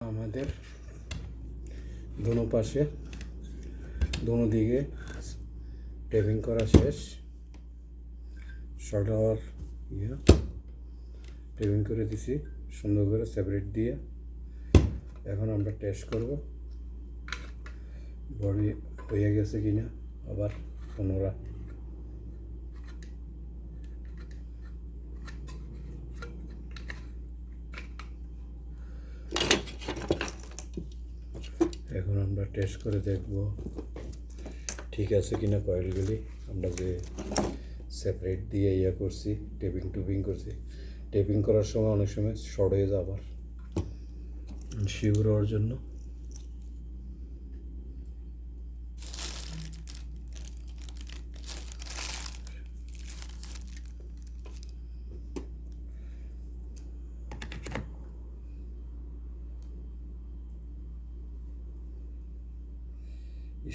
আমাদের দোনো পাশে দোনো দিকে টেপিং করা শেষ। শর্ট আওয়ার টেপিং করে দিছি সুন্দর করে সেপারেট দিয়ে। এখন আমরা টেস্ট করব বডি হয়ে গেছে কিনা। আবার পুনরায় এখন আমরা টেস্ট করে দেখব ঠিক আছে কিনা কয়েলগুলি। আমরা যে সেপারেট দিয়ে করছি, টেপিং করছি, টেপিং করার সময় অনেক সময় শর্ট হয়ে যায়। আবার শিওর হওয়ার জন্য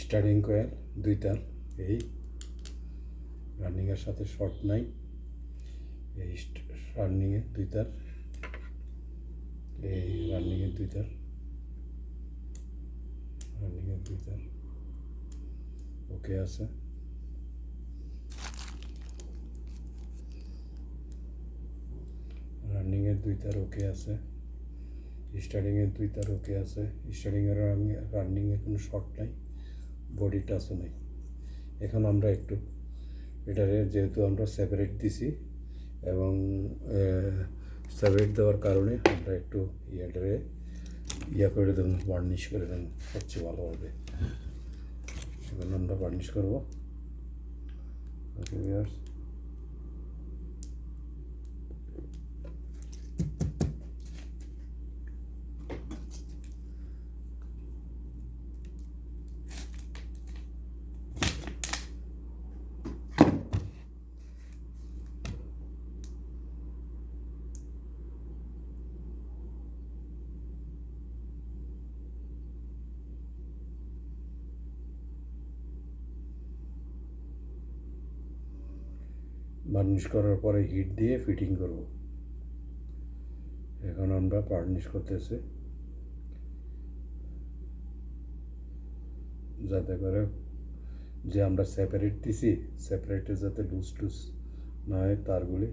স্টার্টিং কয়েল 2 তার, এই রানিংয়ের সাথে শর্ট নাই। এই রানিংয়ে 2 তার, এই রানিংয়ে 2 তার, রানিংয়ে 2 তার ওকে আছে। রানিংয়ের 2 তার ওকে আছে, স্টার্টিংয়ের 2 তার ওকে আছে। স্টার্টিংয়ের রানিংয়ে কোনো শর্ট নাই, বডি টাচও নেই। এখন আমরা একটু এটারে যেহেতু আমরা সেপারেট দিছি এবং সেপারেট দেওয়ার কারণে আমরা একটু এটারে করে দেব, বার্নিশ করে দেব সবচেয়ে ভালো হবে। এখন আমরা বার্নিশ করবো। ওকে ভিউয়ার্স, বার্নিশ করার পরে হিট দিয়ে ফিটিং করব। এখন আমরা বার্নিশ করতেছি যাতে করে যে আমরা সেপারেট দিছি, সেপারেটে যাতে লুজ টুজ না হয় তারগুলি।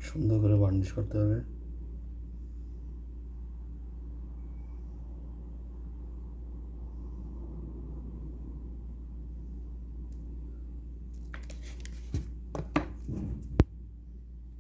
সুন্দর করে বার্নিশ করতে হবে।